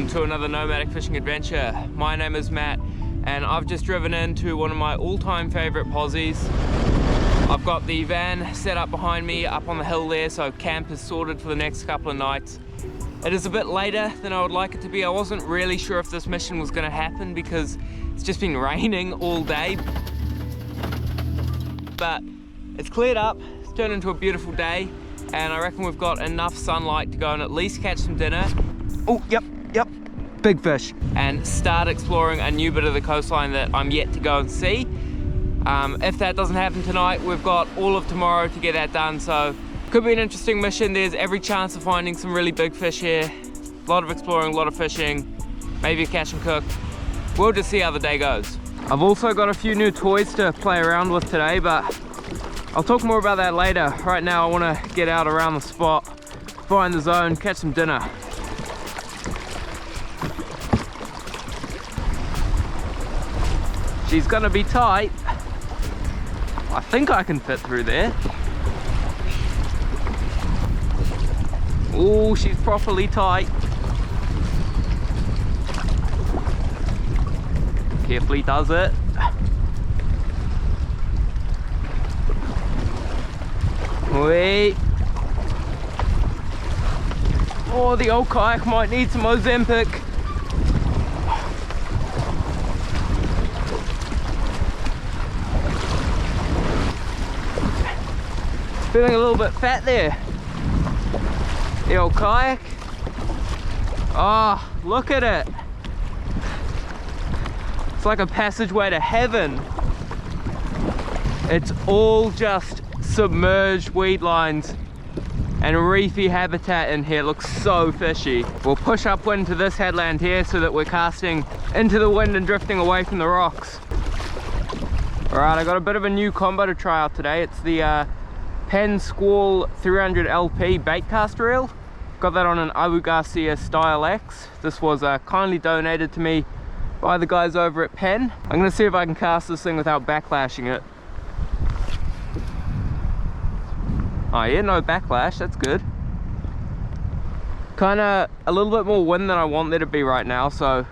to another nomadic fishing adventure. My name is Matt and I've just driven into one of my all-time favorite posies. I've got the van set up behind me up on the hill there, so camp is sorted for the next couple of nights. It is a bit later than I would like it to be. I wasn't really sure if this mission was going to happen because it's just been raining all day, but it's cleared up. It's turned into a beautiful day and I reckon we've got enough sunlight to go and at least catch some dinner. Oh, yep, big fish. And start exploring a new bit of the coastline that I'm yet to go and see. If that doesn't happen tonight, we've got all of tomorrow to get that done, so could be an interesting mission. There's every chance of finding some really big fish here. A lot of exploring, a lot of fishing, maybe a catch and cook. We'll just see how the day goes. I've also got a few new toys to play around with today, but I'll talk more about that later. Right now I want to get out around the spot, find the zone, catch some dinner. She's gonna be tight. I think I can fit through there. Oh, she's properly tight. Carefully does it. Wait. Oh, the old kayak might need some Ozempic. Feeling a little bit fat there. The old kayak. Oh, look at it. It's like a passageway to heaven. It's all just submerged weed lines and reefy habitat in here. It looks so fishy. We'll push upwind to this headland here so that we're casting into the wind and drifting away from the rocks. Alright, I got a bit of a new combo to try out today. It's the Penn Squall 300 LP bait cast reel. Got that on an Abu Garcia Style X. This was kindly donated to me by the guys over at Penn. I'm gonna see if I can cast this thing without backlashing it. Oh yeah, no backlash, that's good. Kinda a little bit more wind than I want there to be right now, so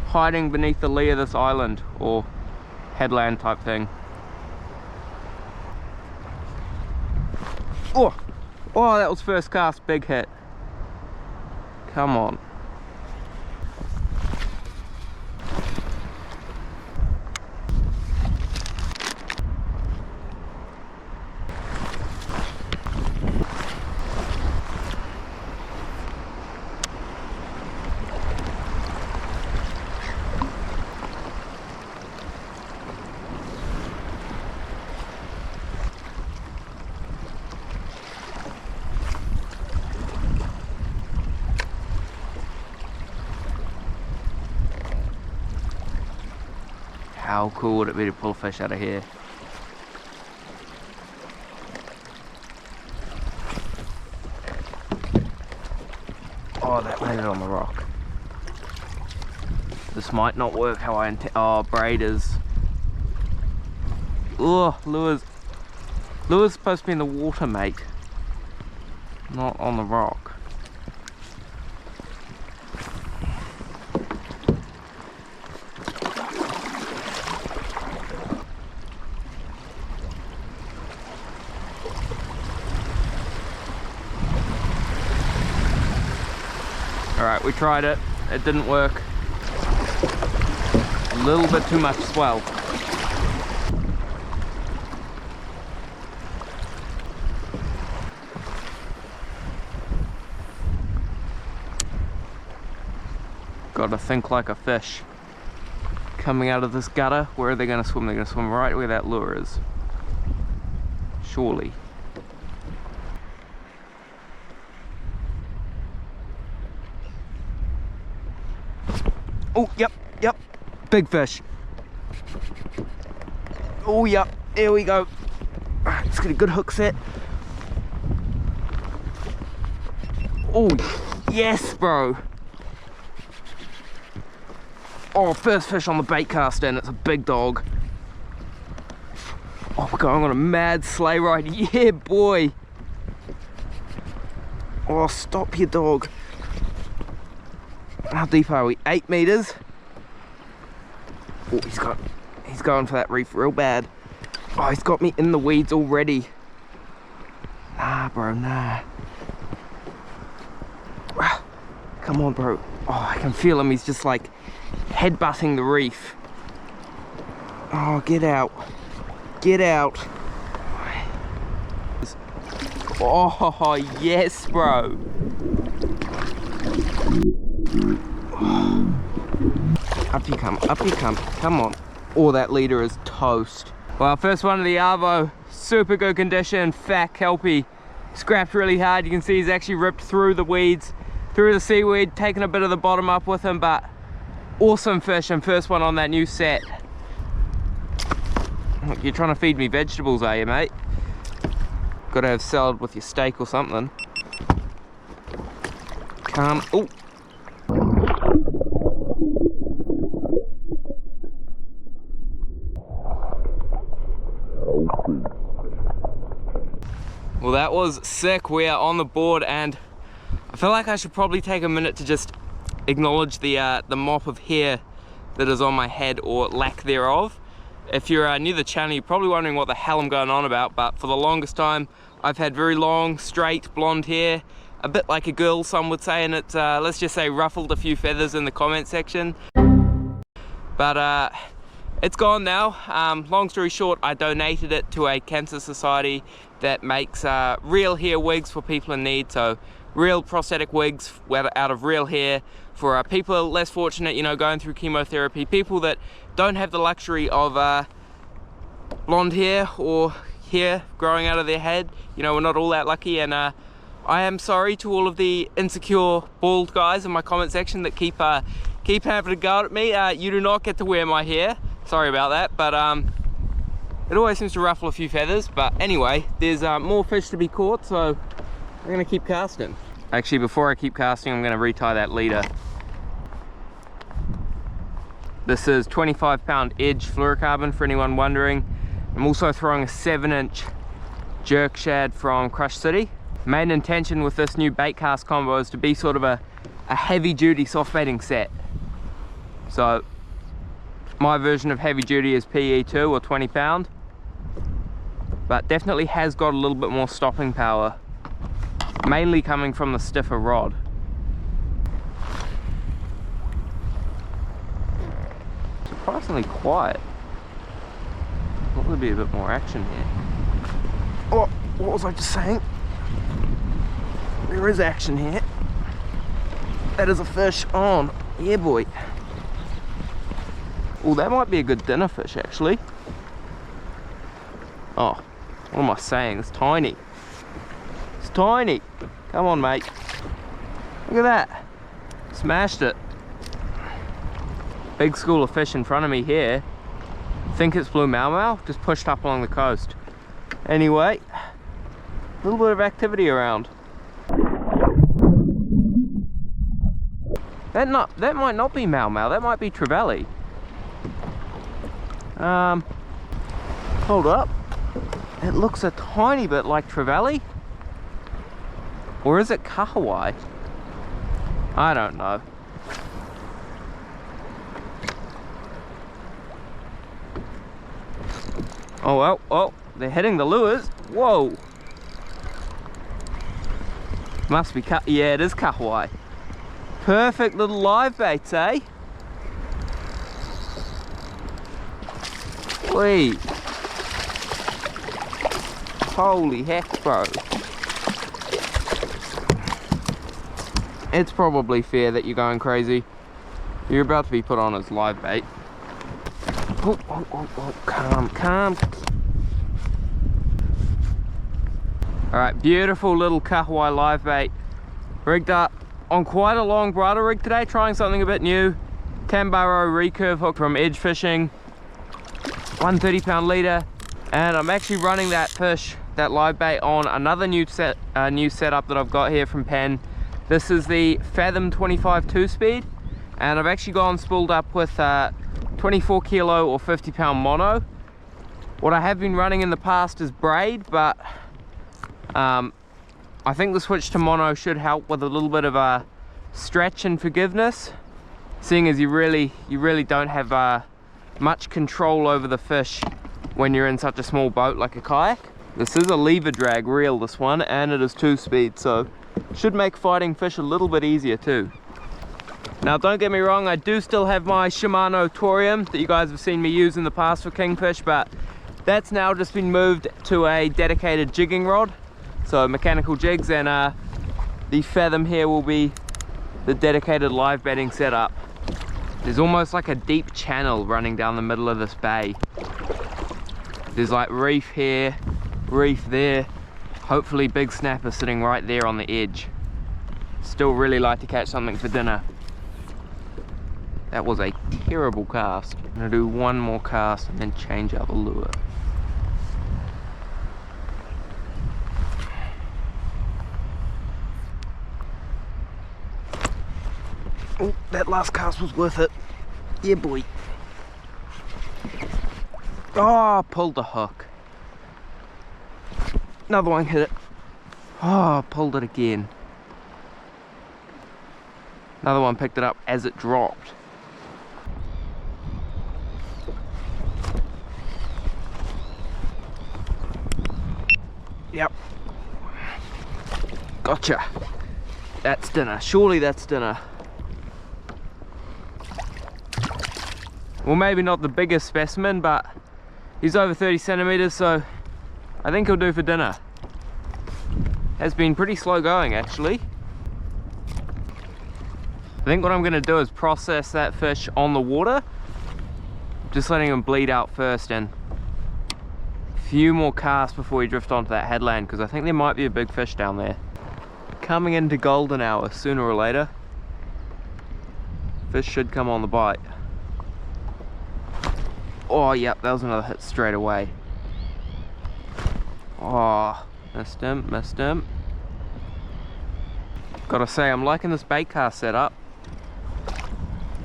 hiding beneath the lee of this island or headland type thing. Oh, that was first cast, big hit. Come on. How cool would it be to pull fish out of here? Oh, that made it on the rock. This might not work how I intend. Oh, braiders. Oh, lures. Lures supposed to be in the water, mate. Not on the rock. Alright, we tried it. It didn't work. A little bit too much swell. Gotta think like a fish. Coming out of this gutter, where are they gonna swim? They're gonna swim right where that lure is. Surely. Oh, yep, big fish. Oh, yep, there we go. Alright, let's get a good hook set. Oh, yes, bro. Oh, first fish on the bait cast and it's a big dog. Oh, we're going on a mad sleigh ride. Yeah, boy. Oh, stop your dog. How deep are we? 8 meters. Oh, he's going for that reef real bad. Oh, he's got me in the weeds already. Nah, bro, nah. Come on, bro. Oh, I can feel him. He's just like headbutting the reef. Oh, get out. Get out. Oh, yes, bro. Up you come, up you come. Come on. Oh, that leader is toast. Well, first one of the Arvo. Super good condition, fat kelpie. Scrapped really hard. You can see he's actually ripped through the weeds, through the seaweed, taking a bit of the bottom up with him, but awesome fish and first one on that new set. Look, you're trying to feed me vegetables, are you, mate? Gotta have salad with your steak or something. Come. Oh. Well, that was sick. We are on the board and I feel like I should probably take a minute to just acknowledge the mop of hair that is on my head, or lack thereof. If you're new to the channel, you're probably wondering what the hell I'm going on about, but for the longest time I've had very long, straight, blonde hair, a bit like a girl, some would say, and it's, let's just say, ruffled a few feathers in the comment section. But it's gone now. Long story short, I donated it to a cancer society that makes real hair wigs for people in need, so real prosthetic wigs out of real hair for people less fortunate, you know, going through chemotherapy, people that don't have the luxury of blonde hair or hair growing out of their head. You know, we're not all that lucky, and I am sorry to all of the insecure bald guys in my comment section that keep having a go at me. You do not get to wear my hair. Sorry about that, but it always seems to ruffle a few feathers. But anyway, there's more fish to be caught, so I'm gonna keep casting. Actually, before I keep casting, I'm gonna retie that leader. This is 25-pound edge fluorocarbon for anyone wondering. I'm also throwing a 7-inch jerk shad from Crush City. Main intention with this new bait cast combo is to be sort of a heavy duty soft baiting set. So my version of heavy duty is PE2 or 20 pound, but definitely has got a little bit more stopping power, mainly coming from the stiffer rod. Surprisingly quiet. Thought there'd be a bit more action here. Oh, what was I just saying? There is action here. That is a fish on. Yeah, boy. Oh, that might be a good dinner fish, actually. Oh, what am I saying? It's tiny. It's tiny. Come on, mate. Look at that. Smashed it. Big school of fish in front of me here. Think it's blue maumau, just pushed up along the coast. Anyway, a little bit of activity around. That might not be maumau, that might be trevally. Hold up. It looks a tiny bit like trevally. Or is it kahawai? I don't know. Oh well, oh, they're hitting the lures. Whoa. Must be yeah, it is kahawai. Perfect little live baits, eh? Wait. Holy heck, bro. It's probably fair that you're going crazy. You're about to be put on as live bait. Oh, oh, oh, oh, calm. Alright, beautiful little kahawai live bait. Rigged up on quite a long bridle rig today, trying something a bit new. Tambaro recurve hook from Edge Fishing. 130-pound leader. And I'm actually running that fish, that live bait, on another new setup that I've got here from Penn. This is the Fathom 25 2-speed. And I've actually gone spooled up with 24 kilo or 50-pound mono. What I have been running in the past is braid, but I think the switch to mono should help with a little bit of stretch and forgiveness, seeing as you really don't have much control over the fish when you're in such a small boat like a kayak. This is a lever drag reel, this one, and it is 2-speed, so should make fighting fish a little bit easier too. Now don't get me wrong, I do still have my Shimano Torium that you guys have seen me use in the past for kingfish, but that's now just been moved to a dedicated jigging rod, so mechanical jigs, and the fathom here will be the dedicated live bedding setup. There's almost like a deep channel running down the middle of this bay. There's like reef here, reef there, hopefully big snapper sitting right there on the edge. Still really like to catch something for dinner. That was a terrible cast. I'm gonna do one more cast and then change out the lure. Oh, that last cast was worth it. Yeah, boy. Oh, pulled the hook. Another one hit it. Oh, pulled it again. Another one picked it up as it dropped. Yep. Gotcha. That's dinner. Surely that's dinner. Well, maybe not the biggest specimen, but he's over 30 centimeters, so I think he'll do for dinner. Has been pretty slow going, actually. I think what I'm going to do is process that fish on the water, just letting him bleed out first, and a few more casts before we drift onto that headland, because I think there might be a big fish down there. Coming into golden hour sooner or later. Fish should come on the bite. Oh, yep, that was another hit straight away. Oh, missed him, missed him. Gotta say, I'm liking this bait cast setup.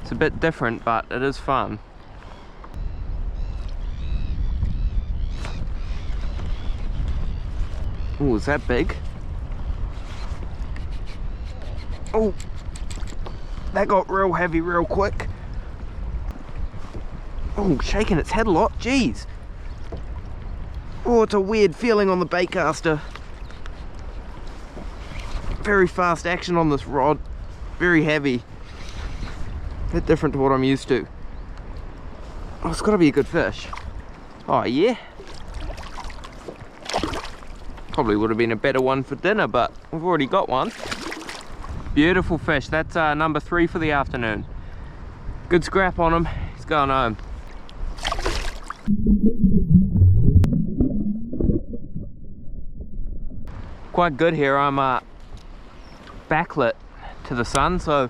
It's a bit different, but it is fun. Oh, is that big? Oh, that got real heavy real quick. Oh, shaking its head a lot, jeez. Oh, it's a weird feeling on the baitcaster. Very fast action on this rod, very heavy. A bit different to what I'm used to. Oh, it's gotta be a good fish. Oh yeah. Probably would have been a better one for dinner, but we've already got one. Beautiful fish. That's number 3 for the afternoon. Good scrap on him. He's going home. Quite good here. I'm backlit to the sun, so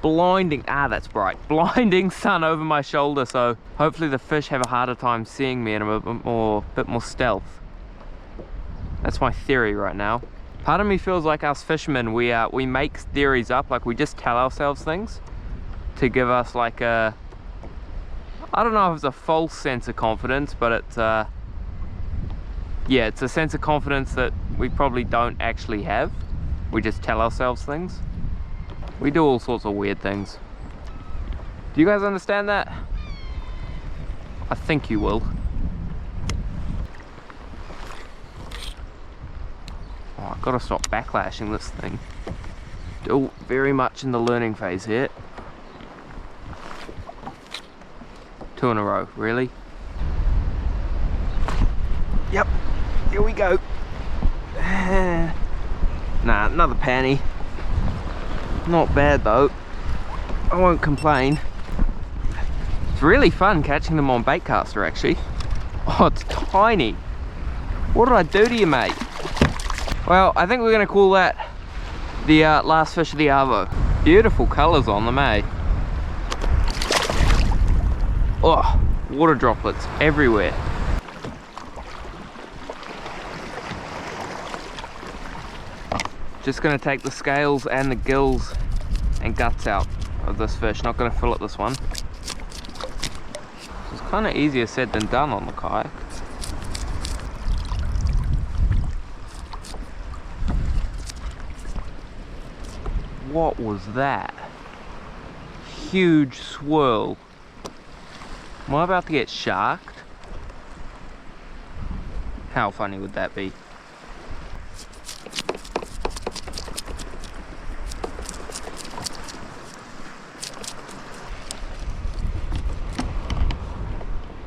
blinding, that's bright, blinding sun over my shoulder, so hopefully the fish have a harder time seeing me and I'm a bit more stealth. That's my theory right now. Part of me feels like us fishermen, we make theories up, like we just tell ourselves things to give us like a, I don't know if it's a false sense of confidence, but it's yeah, it's a sense of confidence that we probably don't actually have. We just tell ourselves things. We do all sorts of weird things. Do you guys understand that? I think you will. Oh, I've got to stop backlashing this thing. Still very much in the learning phase here. 2 in a row, really? Yep, here we go. Nah, another panny. Not bad though. I won't complain. It's really fun catching them on baitcaster actually. Oh, it's tiny. What did I do to you, mate? Well, I think we're gonna call that the last fish of the arvo. Beautiful colours on them, eh? Oh, water droplets everywhere. Just gonna take the scales and the gills and guts out of this fish. Not gonna fillet this one. It's kind of easier said than done on the kayak. What was that? Huge swirl. Am I about to get sharked? How funny would that be?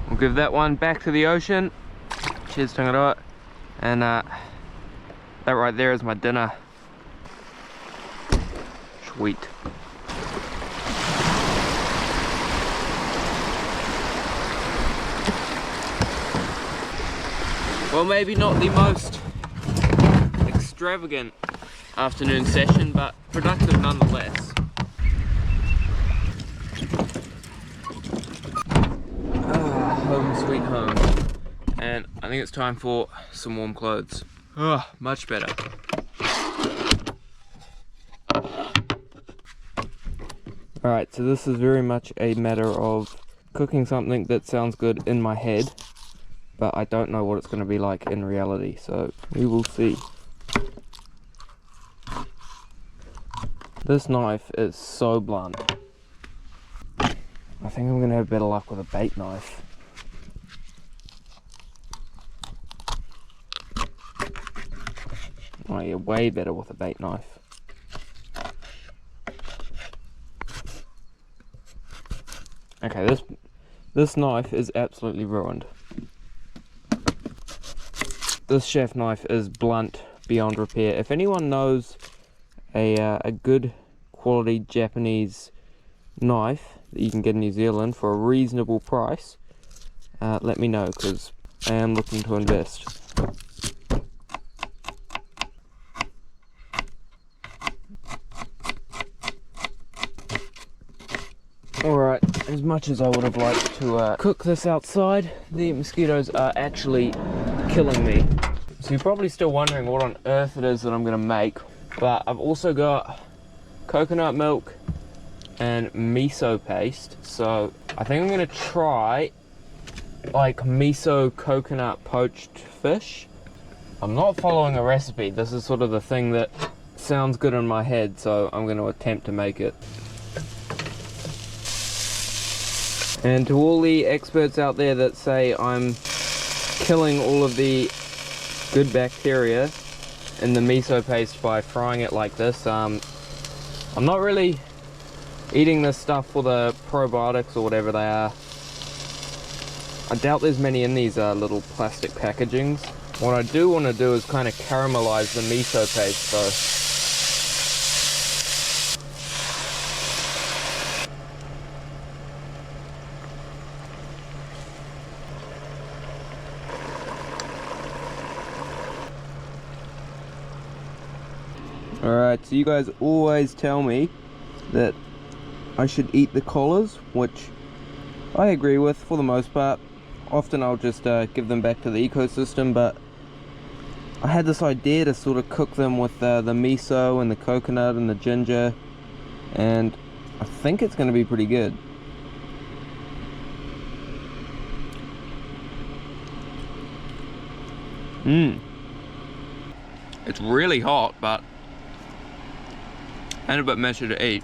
We'll give that one back to the ocean. Cheers, Tangaroa. And that right there is my dinner. Sweet. Well, maybe not the most extravagant afternoon session, but productive nonetheless. Home sweet home. And I think it's time for some warm clothes. Oh, much better. Alright, so this is very much a matter of cooking something that sounds good in my head, but I don't know what it's going to be like in reality, so we will see. This knife is so blunt. I think I'm going to have better luck with a bait knife. Oh yeah, way better with a bait knife. Okay, this knife is absolutely ruined. This chef knife is blunt beyond repair. If anyone knows a good quality Japanese knife that you can get in New Zealand for a reasonable price, let me know, because I am looking to invest. Alright, as much as I would have liked to cook this outside, the mosquitoes are actually killing me. So you're probably still wondering what on earth it is that I'm going to make, but I've also got coconut milk and miso paste, so I think I'm going to try like miso coconut poached fish. I'm not following a recipe, this is sort of the thing that sounds good in my head, so I'm going to attempt to make it. And to all the experts out there that say I'm killing all of the good bacteria in the miso paste by frying it like this, I'm not really eating this stuff for the probiotics or whatever they are. I doubt there's many in these little plastic packagings. What I do want to do is kind of caramelize the miso paste, so alright, so you guys always tell me that I should eat the collars, which I agree with for the most part. Often I'll just give them back to the ecosystem, but I had this idea to sort of cook them with the miso and the coconut and the ginger, and I think it's going to be pretty good. It's really hot, but and a bit messy to eat,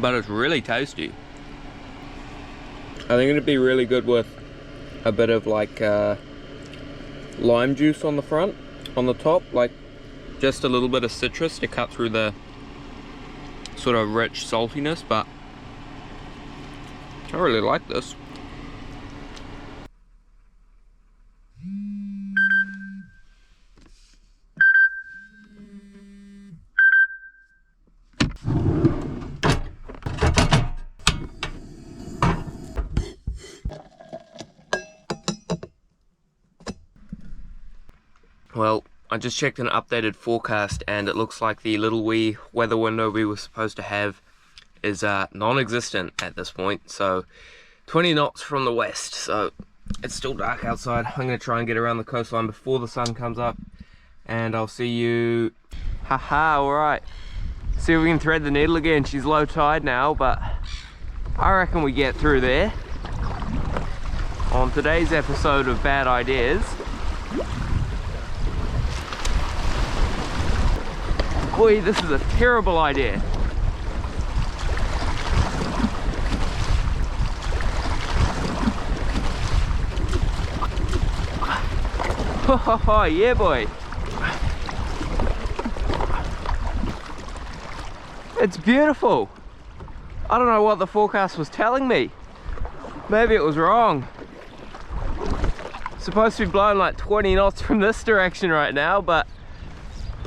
but it's really tasty. I think it'd be really good with a bit of like lime juice on the front, on the top, like just a little bit of citrus to cut through the sort of rich saltiness, but I really like this. Well, I just checked an updated forecast and it looks like the little wee weather window we were supposed to have is non-existent at this point. So 20 knots from the west, so it's still dark outside. I'm going to try and get around the coastline before the sun comes up, and I'll see you. Haha, alright. See if we can thread the needle again. She's low tide now, but I reckon we get through there. On today's episode of Bad Ideas, Boy, this is a terrible idea. Oh, yeah, boy. It's beautiful. I don't know what the forecast was telling me. Maybe it was wrong. It's supposed to be blowing like 20 knots from this direction right now, but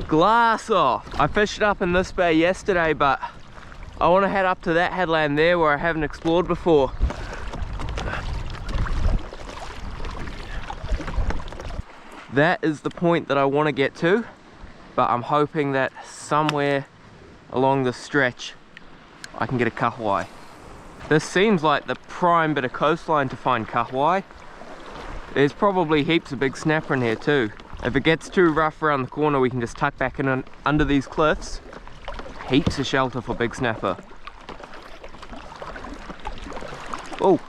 glass off. I fished up in this bay yesterday, but I want to head up to that headland there where I haven't explored before. That is the point that I want to get to, but I'm hoping that somewhere along the stretch I can get a kahawai. This seems like the prime bit of coastline to find kahawai. There's probably heaps of big snapper in here too. If it gets too rough around the corner, we can just tuck back in under these cliffs. Heaps of shelter for big snapper. Oh,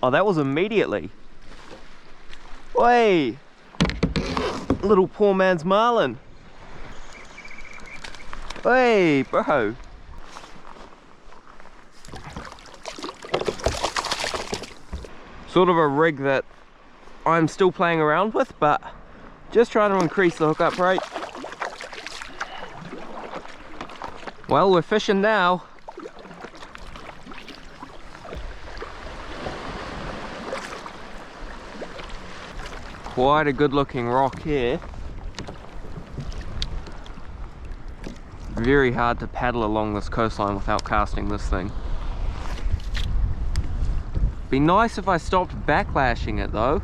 that was immediately. Way. Little poor man's marlin. Hey, bro. Sort of a rig that I'm still playing around with, but just trying to increase the hookup rate. Well, we're fishing now. Quite a good looking rock here. Very hard to paddle along this coastline without casting this thing. Be nice if I stopped backlashing it though.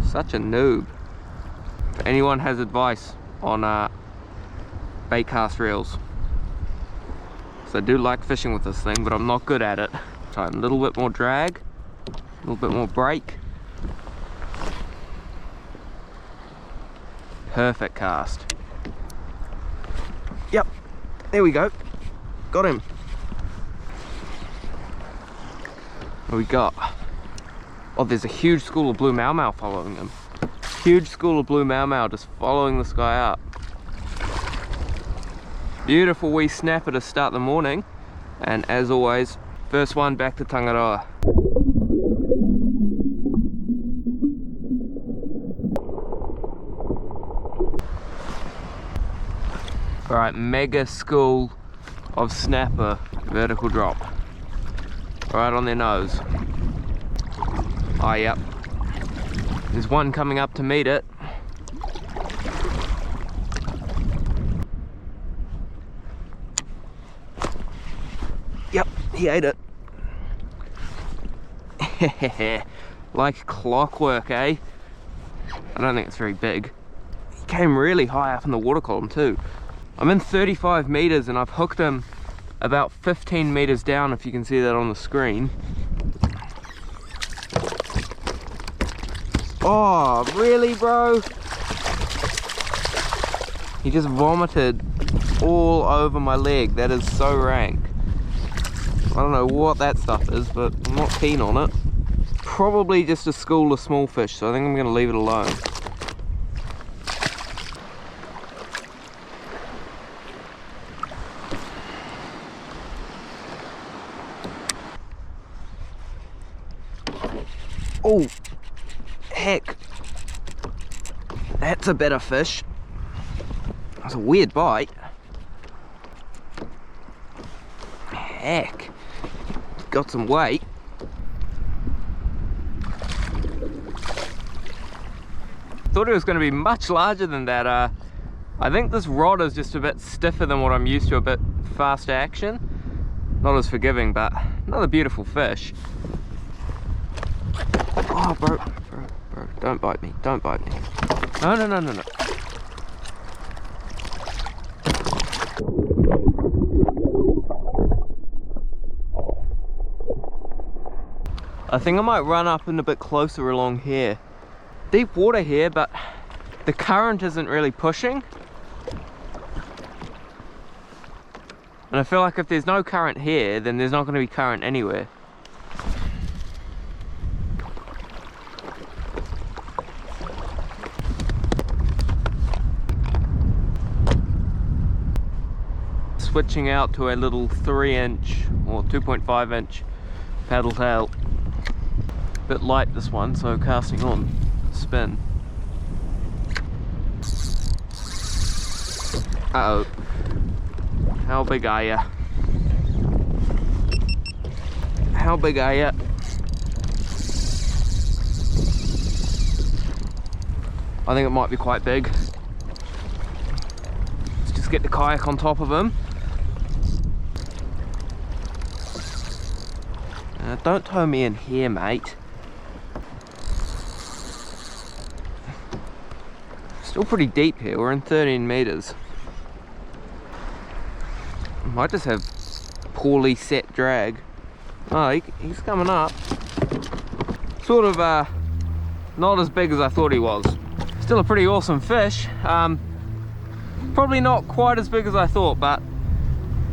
Such a noob. If anyone has advice on bait cast reels, so I do like fishing with this thing, but I'm not good at it. Try a little bit more drag, a little bit more brake. Perfect cast. Yep, there we go. Got him. What do we got? Oh, there's a huge school of blue mau mau following him. Huge school of blue mau mau just following this guy up. Beautiful wee snapper to start the morning. And as always, first one back to Tangaroa. Alright, mega school of snapper, vertical drop. Right on their nose. Oh, yep. There's one coming up to meet it. Yep, he ate it. Like clockwork, eh? I don't think it's very big. He came really high up in the water column too. I'm in 35 meters and I've hooked him about 15 meters down, if you can see that on the screen. Oh, really, bro? He just vomited all over my leg. That is so rank. I don't know what that stuff is, but I'm not keen on it. Probably just a school of small fish, so I think I'm going to leave it alone. Oh, heck. That's a better fish. That's a weird bite. Heck. Got some weight. Thought it was going to be much larger than that. I think this rod is just a bit stiffer than what I'm used to, a bit faster action. Not as forgiving, but another beautiful fish. Oh, bro, don't bite me, don't bite me. No. I think I might run up and a bit closer along here. Deep water here, but the current isn't really pushing. And I feel like if there's no current here, then there's not going to be current anywhere. switching out to a little 3-inch or 2.5-inch paddle tail. Bit light this one, so casting on spin. Uh-oh. How big are ya? How big are ya? I think it might be quite big. Let's just get the kayak on top of him. Don't tow me in here, mate. Still pretty deep here, we're in 13 meters. Might just have poorly set drag. Oh, he's coming up. Sort of not as big as I thought he was. Still a pretty awesome fish. Probably not quite as big as I thought, but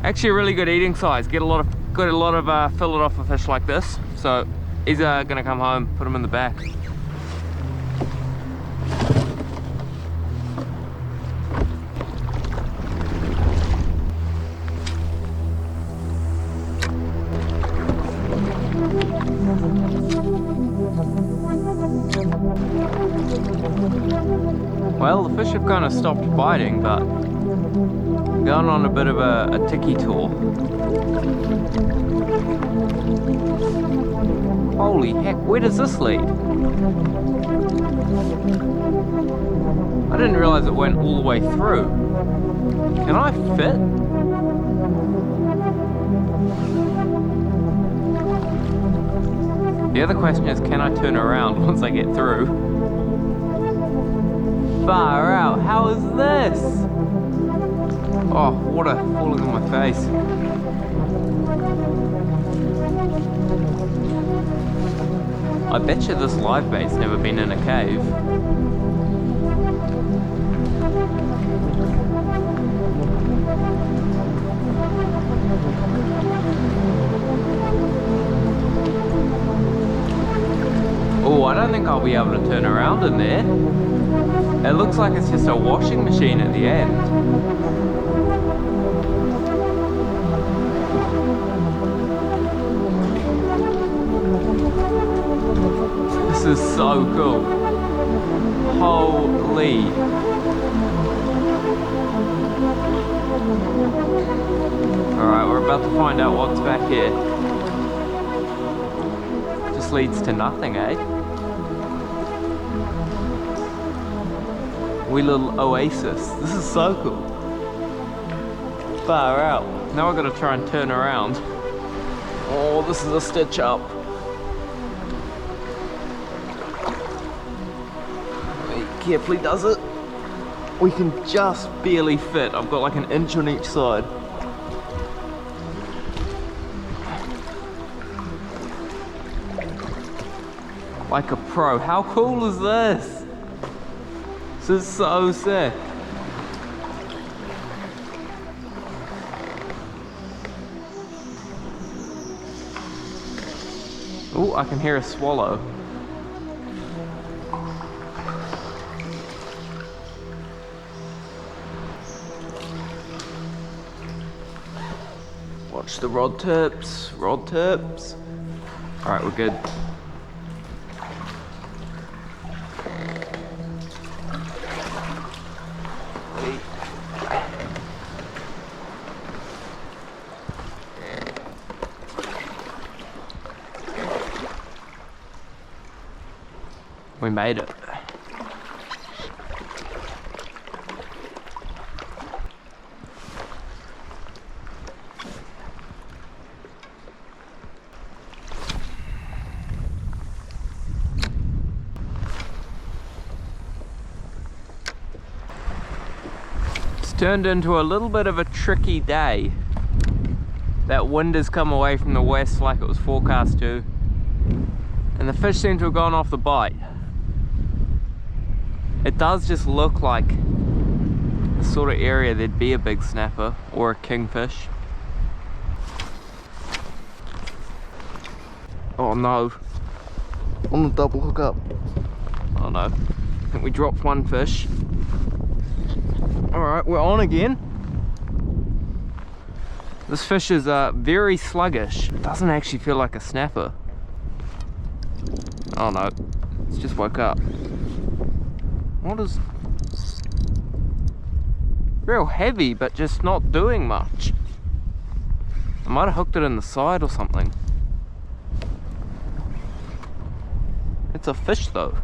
actually a really good eating size. Get a lot of fillet off a fish like this. So he's gonna come home, put him in the back. Well, the fish have kind of stopped biting, but I'm going on a bit of a ticky tour. Holy heck, where does this lead? I didn't realize it went all the way through. Can I fit? The other question is, can I turn around once I get through? Far out, how is this? Oh, water falling on my face. I bet you this live bait's never been in a cave. Oh, I don't think I'll be able to turn around in there. It looks like it's just a washing machine at the end. This is so cool. Holy. Alright, we're about to find out what's back here. Just leads to nothing, eh? Wee little oasis. This is so cool. Far out. Now I've got to try and turn around. Oh, this is a stitch up. He carefully does it. We can just barely fit. I've got like an inch on each side. Like a pro. How cool is this? This is so sick. Oh, I can hear a swallow. Watch the rod tips, rod tips. All right, we're good. We made it. It's turned into a little bit of a tricky day. That wind has come away from the west like it was forecast to, and the fish seem to have gone off the bite. It does just look like the sort of area there'd be a big snapper or a kingfish. Oh no, on the double hook up. Oh no, I think we dropped one fish. Alright, we're on again. This fish is very sluggish. It doesn't actually feel like a snapper. Oh no, it's just woke up. What is... Real heavy, but just not doing much. I might have hooked it in the side or something. It's a fish though.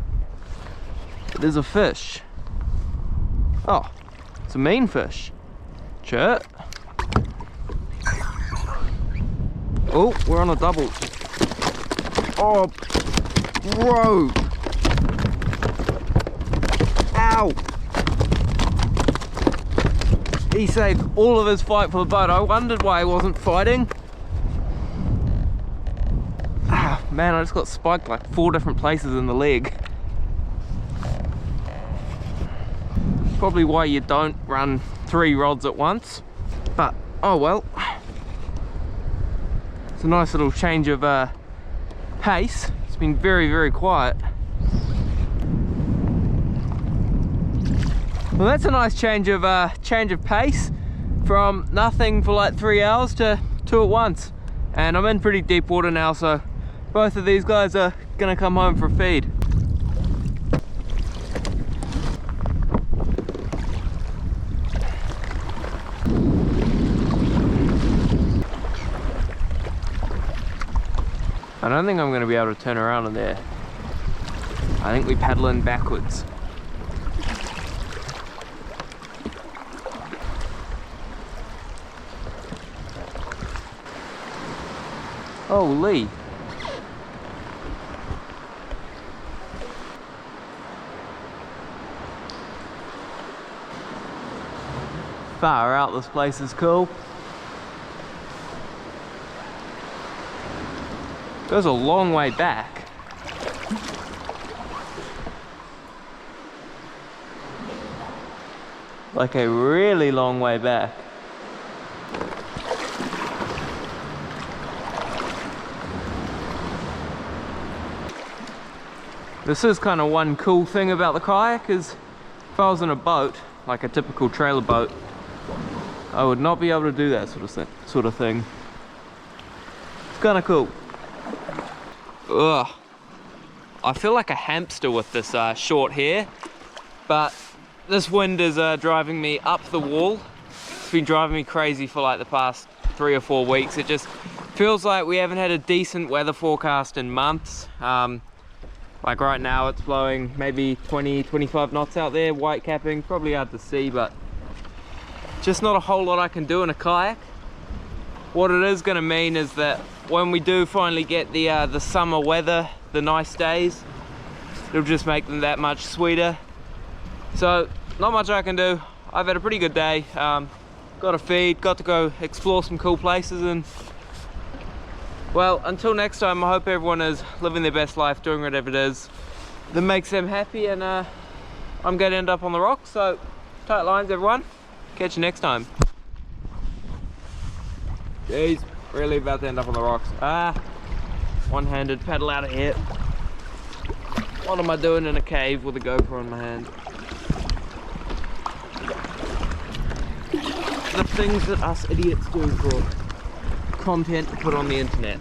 It is a fish. Oh, it's a mean fish. Chert. Oh, we're on a double. Oh, bro. Ow. He saved all of his fight for the boat. I wondered why he wasn't fighting. Ah, man, I just got spiked like 4 different places in the leg. Probably why you don't run 3 rods at once. But, oh well. It's a nice little change of pace. It's been very, very quiet. Well, that's a nice change of pace from nothing for like 3 hours to 2 at once. And I'm in pretty deep water now, so both of these guys are gonna come home for a feed. I don't think I'm gonna be able to turn around in there. I think we paddle in backwards. Holy. Far out, this place is cool. Goes a long way back. Like a really long way back. This is kind of one cool thing about the kayak, is if I was in a boat, like a typical trailer boat, I would not be able to do that sort of thing. It's kind of cool. Ugh. I feel like a hamster with this short hair, but this wind is driving me up the wall. It's been driving me crazy for like the past 3 or 4 weeks. It just feels like we haven't had a decent weather forecast in months. Like right now it's blowing maybe 20-25 knots out there, white capping, probably hard to see, but just not a whole lot I can do in a kayak. What it is going to mean is that when we do finally get the summer weather, the nice days, it'll just make them that much sweeter. So not much I can do. I've had a pretty good day. Got a feed, got to go explore some cool places, and well, until next time, I hope everyone is living their best life, doing whatever it is that makes them happy, and I'm going to end up on the rocks, so tight lines everyone. Catch you next time. Jeez, really about to end up on the rocks. One-handed paddle out of here. What am I doing in a cave with a GoPro in my hand? The things that us idiots do for content to put on the internet.